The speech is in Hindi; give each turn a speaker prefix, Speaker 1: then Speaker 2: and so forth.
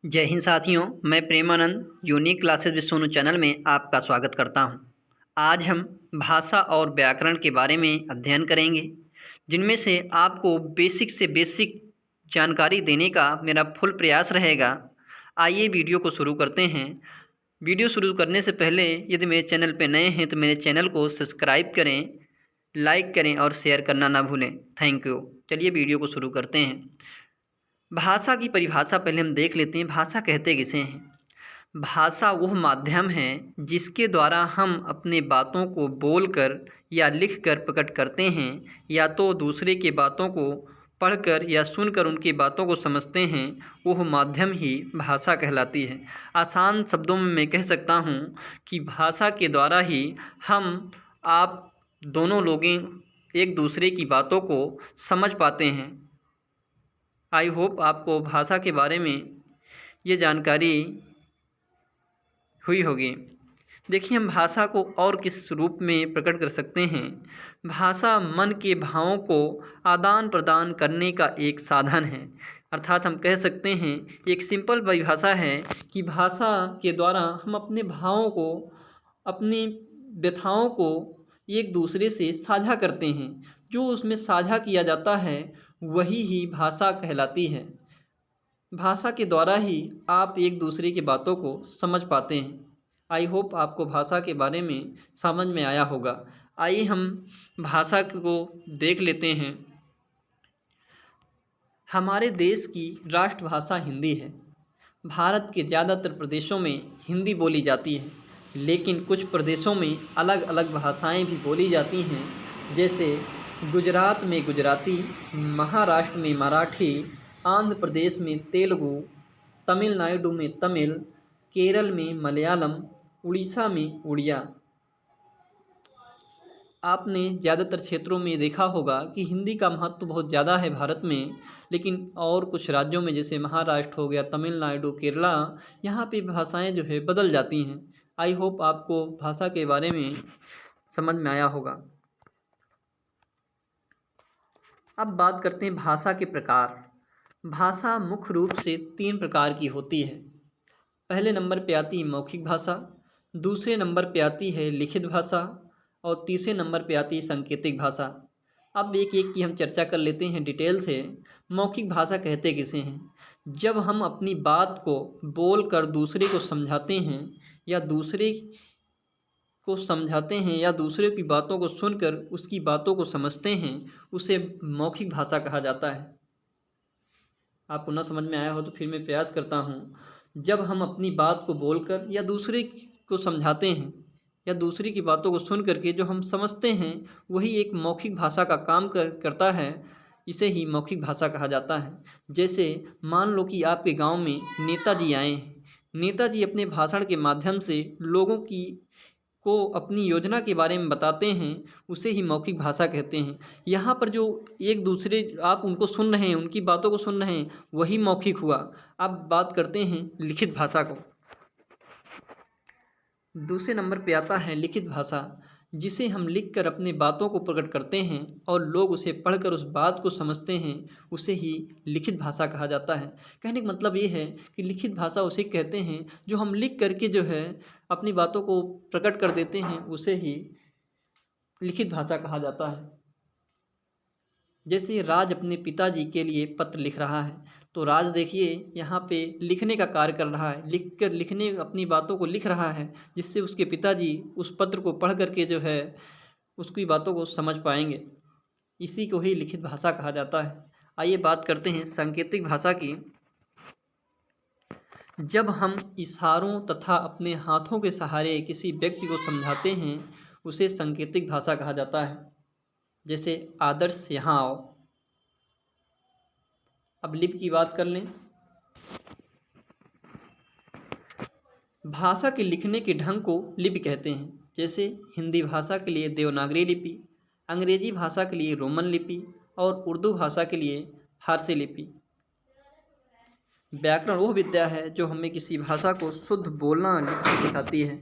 Speaker 1: जय हिंद साथियों, मैं Premanand unique classes with Sonu channel में आपका स्वागत करता हूं। आज हम भाषा और व्याकरण के बारे में अध्ययन करेंगे, जिनमें से आपको बेसिक से बेसिक जानकारी देने का मेरा फुल प्रयास रहेगा। आइए वीडियो को शुरू करते हैं। वीडियो शुरू करने से पहले यदि मेरे चैनल पर नए हैं तो मेरे चैनल को सब्सक्राइब करें, लाइक करें और शेयर करना ना भूलें। Thank you. चलिए वीडियो को शुरू करते हैं। भाषा की परिभाषा पहले हम देख लेते हैं। भाषा कहते किसे हैं? भाषा वह माध्यम है जिसके द्वारा हम अपने बातों को बोलकर या लिखकर प्रकट करते हैं, या तो दूसरे के बातों को पढ़कर या सुनकर उनकी बातों को समझते हैं। वह माध्यम ही भाषा कहलाती है। आसान शब्दों में मैं कह सकता हूँ कि भाषा के द्वारा ही हम आप दोनों लोग एक दूसरे की बातों को समझ पाते हैं। आई होप आपको भाषा के बारे में ये जानकारी हुई होगी। देखिए, हम भाषा को और किस रूप में प्रकट कर सकते हैं। भाषा मन के भावों को आदान प्रदान करने का एक साधन है। अर्थात हम कह सकते हैं, एक सिंपल परिभाषा है कि भाषा के द्वारा हम अपने भावों को, अपनी व्यथाओं को एक दूसरे से साझा करते हैं। जो उसमें साझा किया जाता है वही ही भाषा कहलाती है। भाषा के द्वारा ही आप एक दूसरे की बातों को समझ पाते हैं। आई होप आपको भाषा के बारे में समझ में आया होगा। आइए हम भाषा को देख लेते हैं। हमारे देश की राष्ट्रभाषा हिंदी है। भारत के ज़्यादातर प्रदेशों में हिंदी बोली जाती है, लेकिन कुछ प्रदेशों में अलग अलग भाषाएं भी बोली जाती हैं। जैसे गुजरात में गुजराती, महाराष्ट्र में मराठी, आंध्र प्रदेश में तेलुगु, तमिलनाडु में तमिल, केरल में मलयालम, उड़ीसा में उड़िया। आपने ज़्यादातर क्षेत्रों में देखा होगा कि हिंदी का महत्व बहुत ज़्यादा है भारत में, लेकिन और कुछ राज्यों में जैसे महाराष्ट्र हो गया, तमिलनाडु, केरला, यहाँ पे भाषाएं जो है बदल जाती हैं। आई होप आपको भाषा के बारे में समझ में आया होगा। अब बात करते हैं भाषा के प्रकार। भाषा मुख्य रूप से 3 प्रकार की होती है। पहले नंबर पे आती है मौखिक भाषा, दूसरे नंबर पे आती है लिखित भाषा और तीसरे नंबर पे आती है सांकेतिक भाषा। अब एक एक की हम चर्चा कर लेते हैं डिटेल से। मौखिक भाषा कहते किसे हैं? जब हम अपनी बात को बोलकर दूसरे को समझाते हैं या दूसरे की बातों को सुनकर उसकी बातों को समझते हैं, उसे मौखिक भाषा कहा जाता है। आपको ना समझ में आया हो तो फिर मैं प्रयास करता हूँ। जब हम अपनी बात को बोलकर या दूसरे को समझाते हैं या दूसरे की बातों को सुन करके जो हम समझते हैं, वही एक मौखिक भाषा का काम करता है। इसे ही मौखिक भाषा कहा जाता है। जैसे मान लो कि आपके गांव में नेताजी आए हैं। नेताजी अपने भाषण के माध्यम से लोगों को अपनी योजना के बारे में बताते हैं, उसे ही मौखिक भाषा कहते हैं। यहाँ पर जो एक दूसरे आप उनको सुन रहे हैं, उनकी बातों को सुन रहे हैं, वही मौखिक हुआ। अब बात करते हैं लिखित भाषा को। दूसरे नंबर पे आता है लिखित भाषा, जिसे हम लिखकर अपनी बातों को प्रकट करते हैं और लोग उसे पढ़कर उस बात को समझते हैं, उसे ही लिखित भाषा कहा जाता है। कहने का मतलब ये है कि लिखित भाषा उसे कहते हैं जो हम लिख करके जो है अपनी बातों को प्रकट कर देते हैं, उसे ही लिखित भाषा कहा जाता है। जैसे राज अपने पिताजी के लिए पत्र लिख रहा है, तो राज देखिए यहाँ पे लिखने का कार्य कर रहा है, लिखने अपनी बातों को लिख रहा है, जिससे उसके पिताजी उस पत्र को पढ़ करके जो है उसकी बातों को समझ पाएंगे। इसी को ही लिखित भाषा कहा जाता है। आइए बात करते हैं सांकेतिक भाषा की। जब हम इशारों तथा अपने हाथों के सहारे किसी व्यक्ति को समझाते हैं, उसे सांकेतिक भाषा कहा जाता है। जैसे आदर्श यहाँ आओ। अब लिपि की बात कर लें। भाषा के लिखने के ढंग को लिपि कहते हैं। जैसे हिंदी भाषा के लिए देवनागरी लिपि, अंग्रेजी भाषा के लिए रोमन लिपि और उर्दू भाषा के लिए फारसी लिपि। व्याकरण वह विद्या है जो हमें किसी भाषा को शुद्ध बोलना लिखना सिखाती है।